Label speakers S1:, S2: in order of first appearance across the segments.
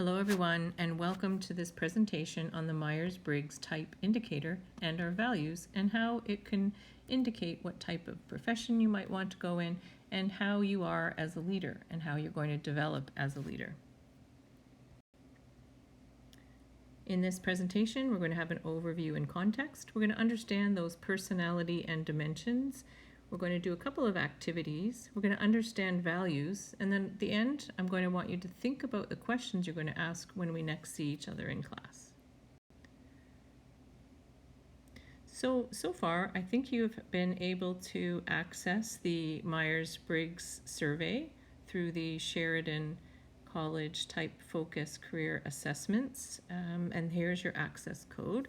S1: Hello everyone, and welcome to this presentation on the Myers-Briggs Type Indicator and our values and how it can indicate what type of profession you might want to go in and how you are as a leader and how you're going to develop as a leader. In this presentation, we're going to have an overview and context. We're going to understand those personality and dimensions. We're going to do a couple of activities. We're going to understand values. And then at the end, I'm going to want you to think about the questions you're going to ask when we next see each other in class. So far, I think you've been able to access the Myers-Briggs survey through the Sheridan College Type Focus Career Assessments. And here's your access code.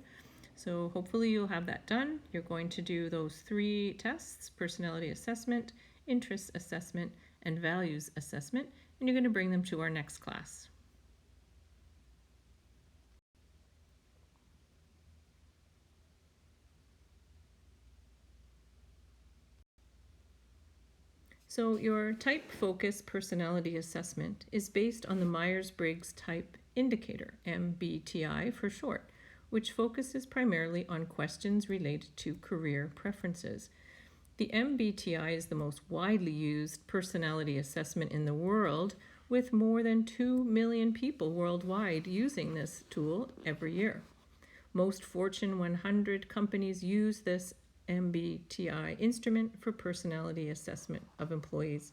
S1: So hopefully you'll have that done. You're going to do those 3 tests: personality assessment, interest assessment, and values assessment, and you're going to bring them to our next class. So your Type Focus Personality Assessment is based on the Myers-Briggs Type Indicator, MBTI for short, which focuses primarily on questions related to career preferences. The MBTI is the most widely used personality assessment in the world, with more than 2 million people worldwide using this tool every year. Most Fortune 100 companies use this MBTI instrument for personality assessment of employees.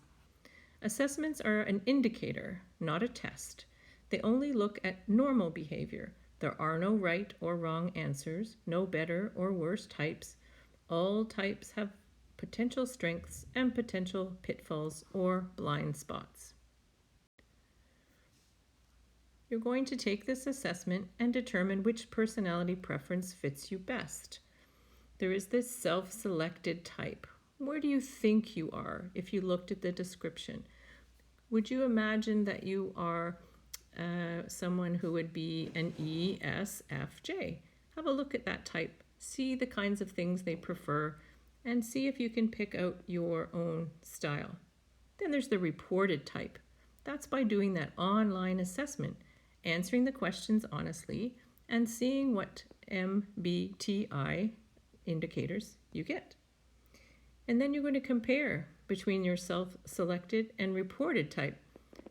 S1: Assessments are an indicator, not a test. They only look at normal behavior. There are no right or wrong answers, no better or worse types. All types have potential strengths and potential pitfalls or blind spots. You're going to take this assessment and determine which personality preference fits you best. There is this self-selected type. Where do you think you are if you looked at the description? Would you imagine that you are someone who would be an ESFJ? Have a look at that type. See the kinds of things they prefer and see if you can pick out your own style. Then there's the reported type. That's by doing that online assessment, answering the questions honestly, and seeing what MBTI indicators you get. And then you're going to compare between your self-selected and reported type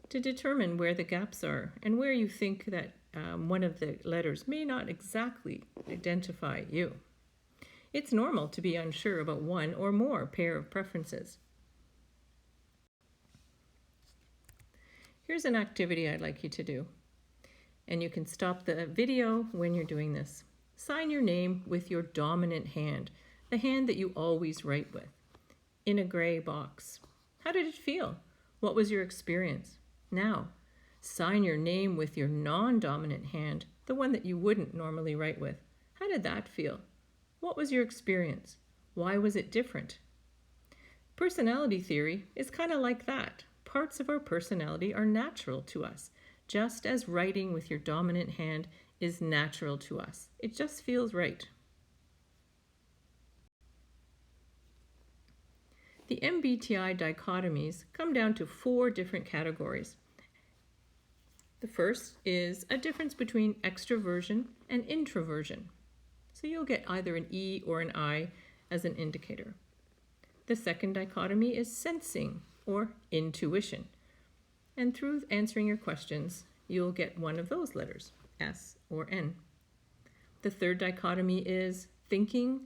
S1: to determine where the gaps are and where you think that one of the letters may not exactly identify you. It's normal to be unsure about one or more pair of preferences. Here's an activity I'd like you to do, and you can stop the video when you're doing this. Sign your name with your dominant hand, the hand that you always write with, in a gray box. How did it feel? What was your experience? Now, sign your name with your non-dominant hand, the one that you wouldn't normally write with. How did that feel? What was your experience? Why was it different? Personality theory is kind of like that. Parts of our personality are natural to us, just as writing with your dominant hand is natural to us. It just feels right. The MBTI dichotomies come down to 4 different categories. The first is a difference between extroversion and introversion. So you'll get either an E or an I as an indicator. The second dichotomy is sensing or intuition. And through answering your questions, you'll get one of those letters, S or N. The third dichotomy is thinking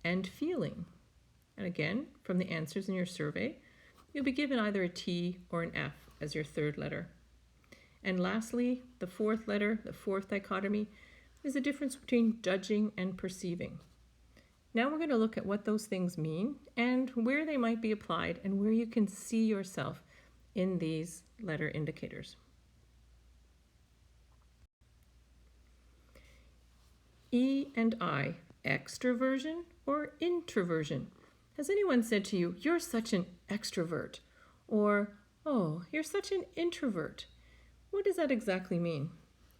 S1: and feeling. And again, from the answers in your survey, you'll be given either a T or an F as your third letter. And lastly, the fourth letter, the fourth dichotomy, is the difference between judging and perceiving. Now we're going to look at what those things mean and where they might be applied and where you can see yourself in these letter indicators. E and I, extroversion or introversion? Has anyone said to you, "You're such an extrovert," or, "Oh, you're such an introvert"? What does that exactly mean?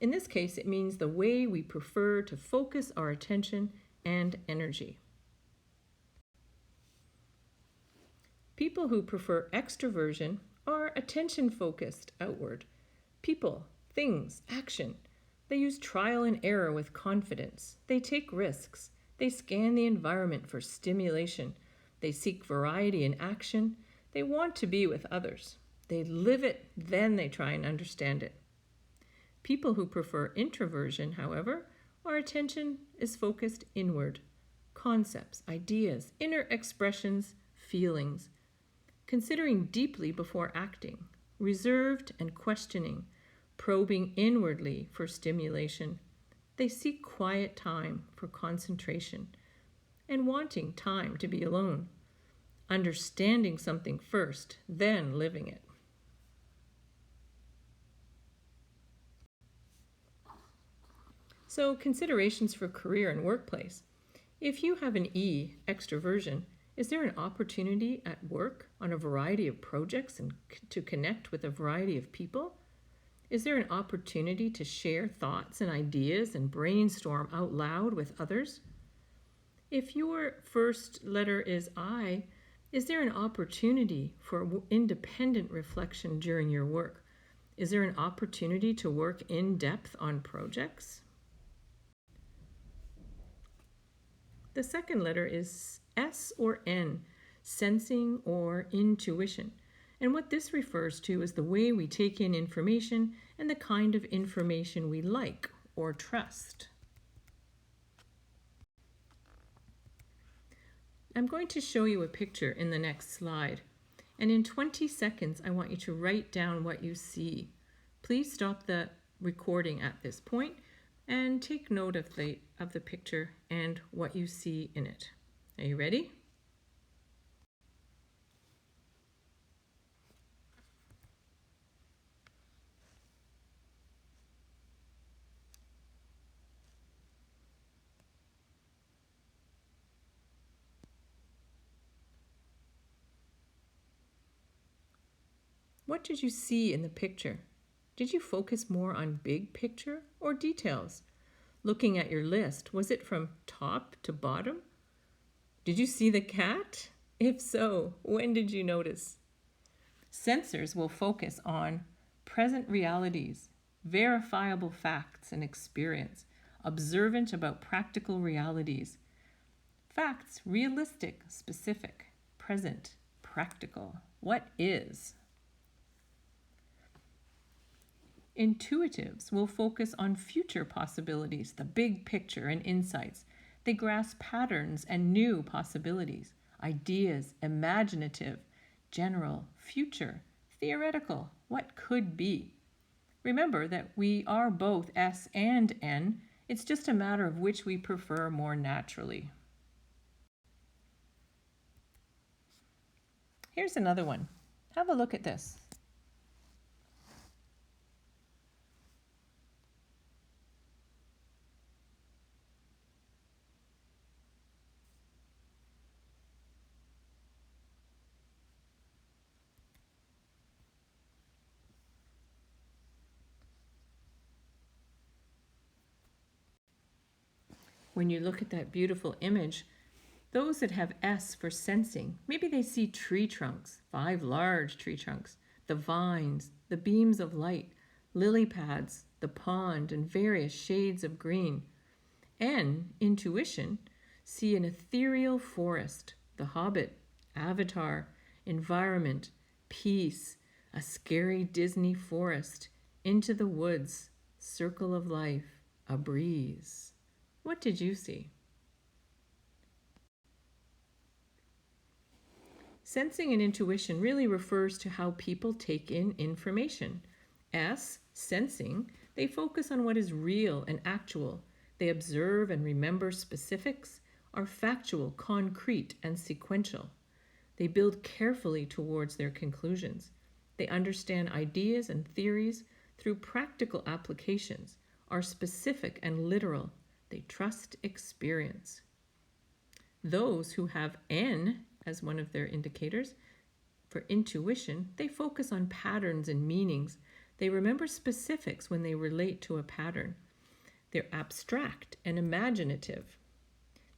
S1: In this case, it means the way we prefer to focus our attention and energy. People who prefer extroversion are attention-focused outward. People Things, action. They use trial and error with confidence. They take risks. They scan the environment for stimulation. They seek variety in action. They want to be with others. They live it, then they try and understand it. People who prefer introversion, however, our attention is focused inward. Concepts, ideas, inner expressions, feelings. Considering deeply before acting, reserved and questioning, probing inwardly for stimulation. They seek quiet time for concentration and wanting time to be alone, understanding something first, then living it. So, considerations for career and workplace. If you have an E, extroversion, is there an opportunity at work on a variety of projects and to connect with a variety of people? Is there an opportunity to share thoughts and ideas and brainstorm out loud with others? If your first letter is I, is there an opportunity for independent reflection during your work? Is there an opportunity to work in depth on projects? The second letter is S or N, sensing or intuition. And what this refers to is the way we take in information and the kind of information we like or trust. I'm going to show you a picture in the next slide. And in 20 seconds, I want you to write down what you see. Please stop the recording at this point and take note of the picture and what you see in it. Are you ready? What did you see in the picture? Did you focus more on big picture or details? Looking at your list, was it from top to bottom? Did you see the cat? If so, when did you notice? Sensors will focus on present realities, verifiable facts and experience, observant about practical realities. Facts, realistic, specific, present, practical. What is? Intuitives will focus on future possibilities, the big picture and insights. They grasp patterns and new possibilities, ideas, imaginative, general, future, theoretical, what could be. Remember that we are both S and N. It's just a matter of which we prefer more naturally. Here's another one. Have a look at this. When you look at that beautiful image, those that have S for sensing, maybe they see tree trunks, 5 large tree trunks, the vines, the beams of light, lily pads, the pond, and various shades of green. N, intuition, see an ethereal forest, the Hobbit, Avatar, environment, peace, a scary Disney forest, into the woods, circle of life, a breeze. What did you see? Sensing and intuition really refers to how people take in information. S, sensing, they focus on what is real and actual. They observe and remember specifics, are factual, concrete, and sequential. They build carefully towards their conclusions. They understand ideas and theories through practical applications, are specific and literal. They trust experience. Those who have N as one of their indicators for intuition, they focus on patterns and meanings. They remember specifics when they relate to a pattern. They're abstract and imaginative.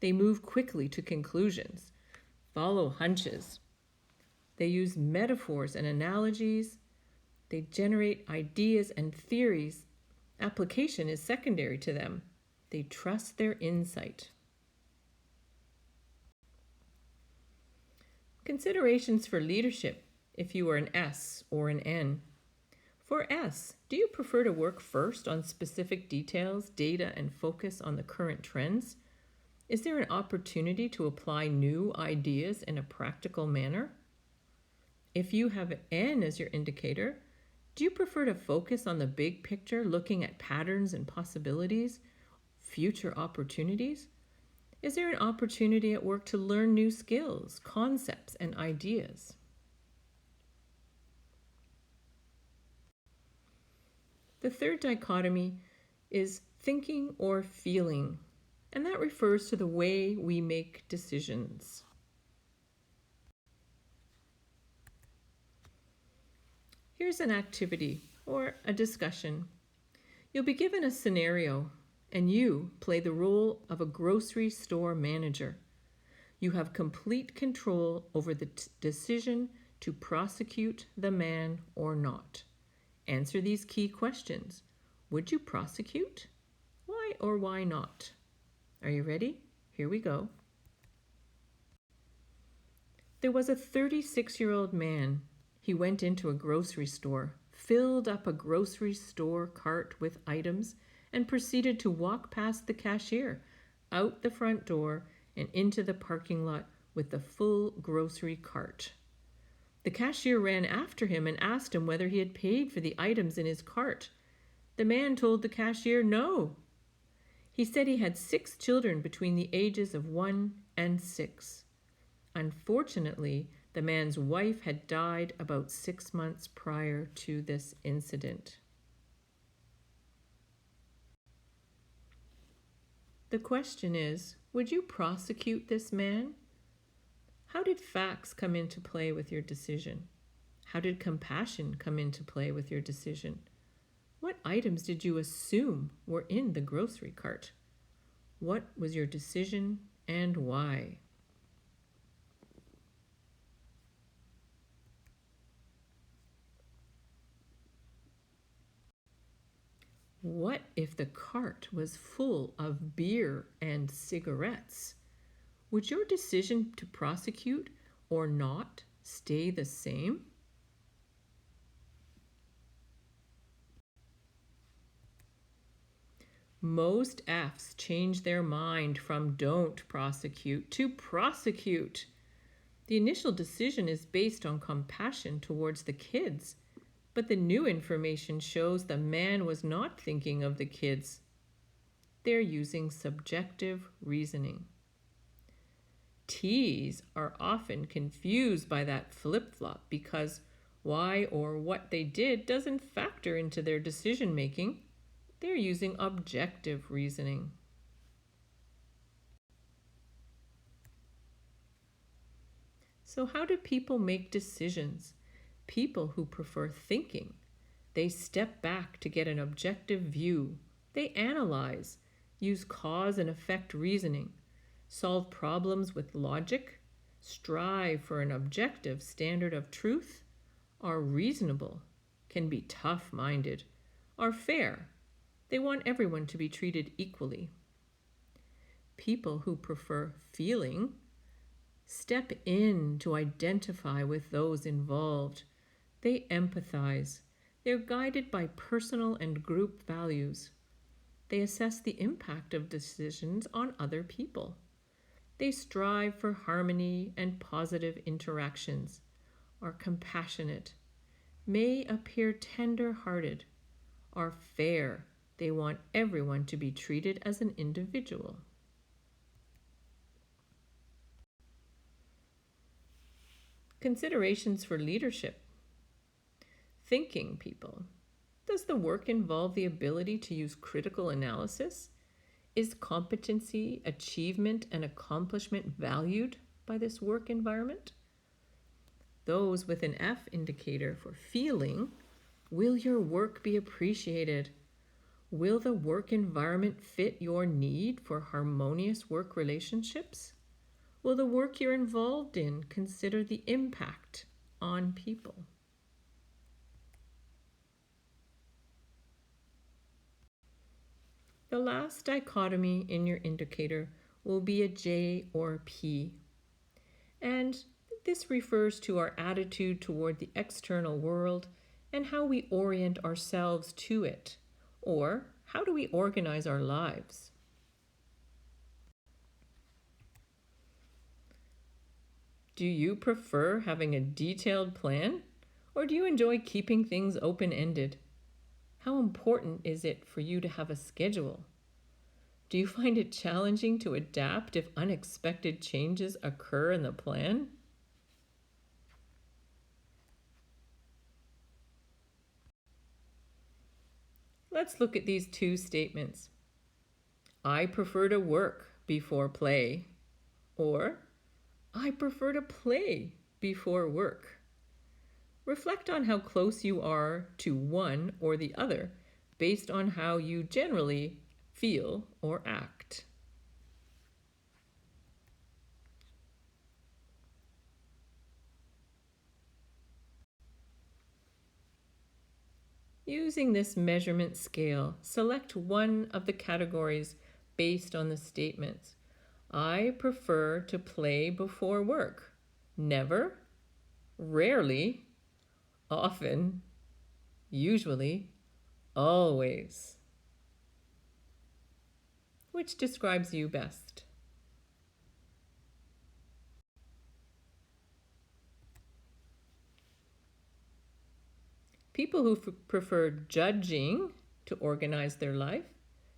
S1: They move quickly to conclusions, follow hunches. They use metaphors and analogies. They generate ideas and theories. Application is secondary to them. They trust their insight. Considerations for leadership if you are an S or an N. For S, do you prefer to work first on specific details, data, and focus on the current trends? Is there an opportunity to apply new ideas in a practical manner? If you have an N as your indicator, do you prefer to focus on the big picture, looking at patterns and possibilities, future opportunities? Is there an opportunity at work to learn new skills, concepts, and ideas? The third dichotomy is thinking or feeling, and that refers to the way we make decisions. Here's an activity or a discussion. You'll be given a scenario, and you play the role of a grocery store manager. You have complete control over the decision to prosecute the man or not. Answer these key questions. Would you prosecute? Why or why not? Are you ready? Here we go. There was a 36-year-old man. He went into a grocery store, filled up a grocery store cart with items, and proceeded to walk past the cashier, out the front door, and into the parking lot with the full grocery cart. The cashier ran after him and asked him whether he had paid for the items in his cart. The man told the cashier no. He said he had 6 children between the ages of 1 and 6. Unfortunately, the man's wife had died about 6 months prior to this incident. The question is, would you prosecute this man? How did facts come into play with your decision? How did compassion come into play with your decision? What items did you assume were in the grocery cart? What was your decision and why? What if the cart was full of beer and cigarettes? Would your decision to prosecute or not stay the same? Most Fs change their mind from don't prosecute to prosecute. The initial decision is based on compassion towards the kids, but the new information shows the man was not thinking of the kids. They're using subjective reasoning. T's are often confused by that flip-flop because why or what they did doesn't factor into their decision making. They're using objective reasoning. So how do people make decisions? People who prefer thinking. They step back to get an objective view. They analyze, use cause and effect reasoning, solve problems with logic, strive for an objective standard of truth, are reasonable, can be tough-minded, are fair. They want everyone to be treated equally. People who prefer feeling step in to identify with those involved. They empathize. They're guided by personal and group values. They assess the impact of decisions on other people. They strive for harmony and positive interactions, are compassionate, may appear tender-hearted, are fair. They want everyone to be treated as an individual. Considerations for leadership. Thinking people. Does the work involve the ability to use critical analysis? Is competency, achievement, and accomplishment valued by this work environment? Those with an F indicator for feeling, will your work be appreciated? Will the work environment fit your need for harmonious work relationships? Will the work you're involved in consider the impact on people? the last dichotomy in your indicator will be a J or P. And this refers to our attitude toward the external world and how we orient ourselves to it, or how do we organize our lives. Do you prefer having a detailed plan, or do you enjoy keeping things open-ended? How important is it for you to have a schedule? Do you find it challenging to adapt if unexpected changes occur in the plan? Let's look at these two statements. I prefer to work before play, or I prefer to play before work. Reflect on how close you are to one or the other based on how you generally feel or act. Using this measurement scale, select one of the categories based on the statements. I prefer to play before work. Never, rarely, often, usually, always. Which describes you best? People who prefer judging to organize their life,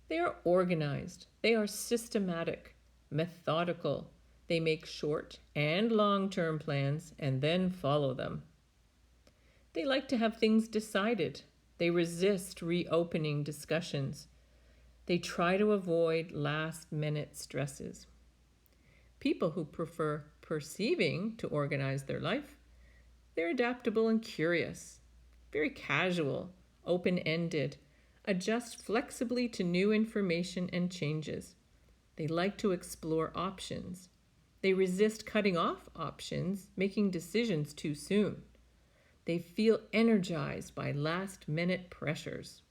S1: they are organized, they are systematic, methodical. They make short and long-term plans and then follow them. They like to have things decided. They resist reopening discussions. They try to avoid last-minute stresses. People who prefer perceiving to organize their life, they're adaptable and curious, very casual, open-ended, adjust flexibly to new information and changes. They like to explore options. They resist cutting off options, making decisions too soon. They feel energized by last-minute pressures.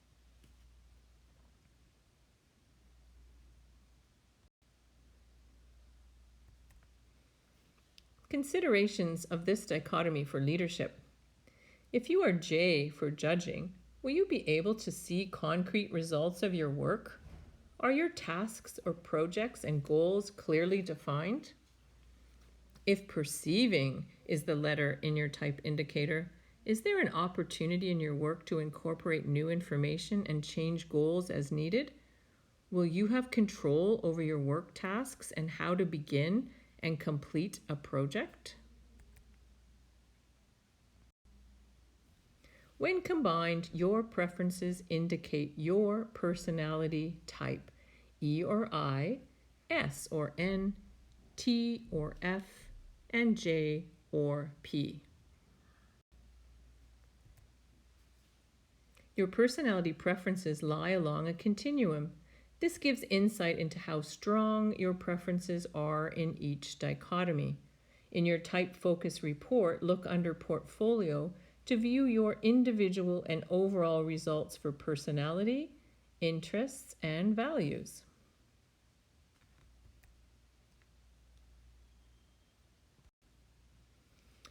S1: Considerations of this dichotomy for leadership. If you are J for judging, will you be able to see concrete results of your work? Are your tasks or projects and goals clearly defined? If perceiving is the letter in your type indicator, is there an opportunity in your work to incorporate new information and change goals as needed? Will you have control over your work tasks and how to begin and complete a project? When combined, your preferences indicate your personality type, E or I, S or N, T or F, and J or P. Your personality preferences lie along a continuum. This gives insight into how strong your preferences are in each dichotomy. In your type focus report, look under Portfolio to view your individual and overall results for personality, interests, and values.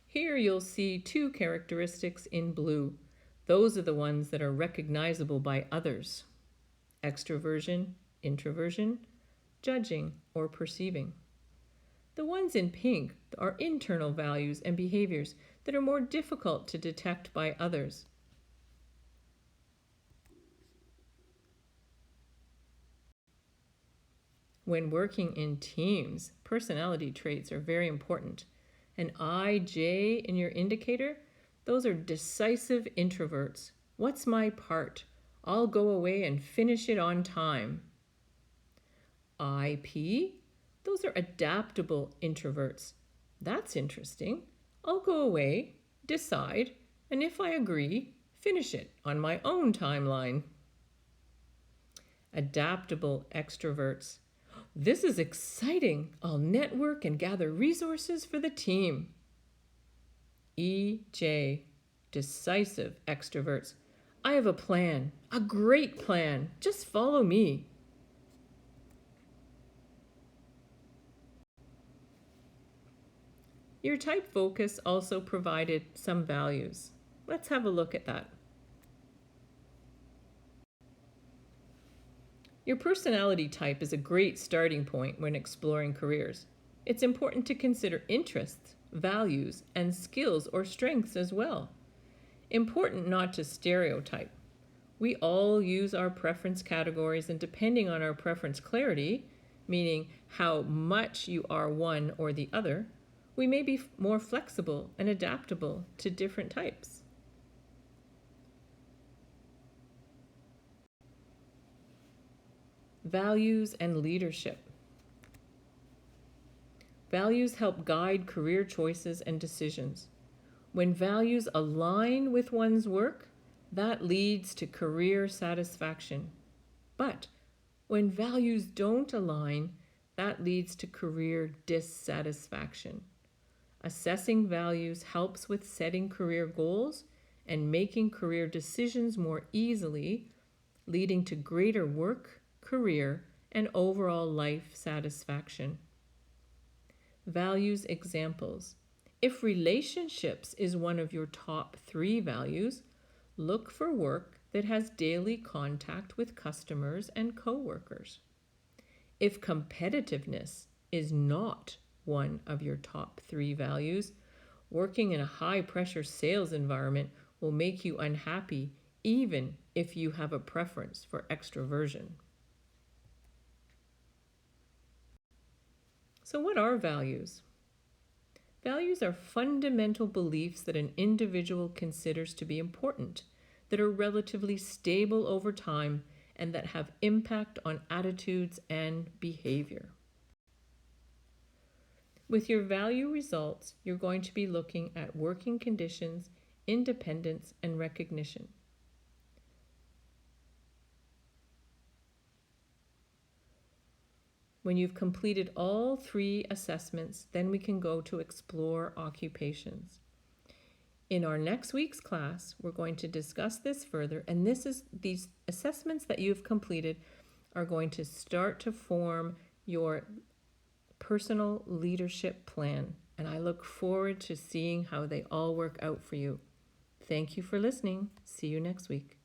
S1: Here you'll see two characteristics in blue. Those are the ones that are recognizable by others: extroversion, introversion, judging, or perceiving. The ones in pink are internal values and behaviors that are more difficult to detect by others. When working in teams, personality traits are very important. An IJ in your indicator, those are decisive introverts. What's my part? I'll go away and finish it on time. IP, those are adaptable introverts. That's interesting. I'll go away, decide, and if I agree, finish it on my own timeline. Adaptable extroverts. This is exciting. I'll network and gather resources for the team. EJ, decisive extroverts. I have a plan, a great plan. Just follow me. Your type focus also provided some values. Let's have a look at that. Your personality type is a great starting point when exploring careers. It's important to consider interests, values, and skills or strengths as well. Important not to stereotype. We all use our preference categories, and depending on our preference clarity, meaning how much you are one or the other, we may be more flexible and adaptable to different types. Values and leadership. Values help guide career choices and decisions. When values align with one's work, that leads to career satisfaction. But when values don't align, that leads to career dissatisfaction. Assessing values helps with setting career goals and making career decisions more easily, leading to greater work, career, and overall life satisfaction. Values examples. If relationships is one of your top 3 values, look for work that has daily contact with customers and coworkers. If competitiveness is not one of your top 3 values, working in a high-pressure sales environment will make you unhappy even if you have a preference for extroversion. So what are values? Values are fundamental beliefs that an individual considers to be important, that are relatively stable over time, and that have impact on attitudes and behavior. With your value results, you're going to be looking at working conditions, independence, and recognition. When you've completed all 3 assessments, then we can go to explore occupations. In our next week's class, we're going to discuss this further, and these assessments that you've completed are going to start to form your personal leadership plan, and I look forward to seeing how they all work out for you. Thank you for listening. See you next week.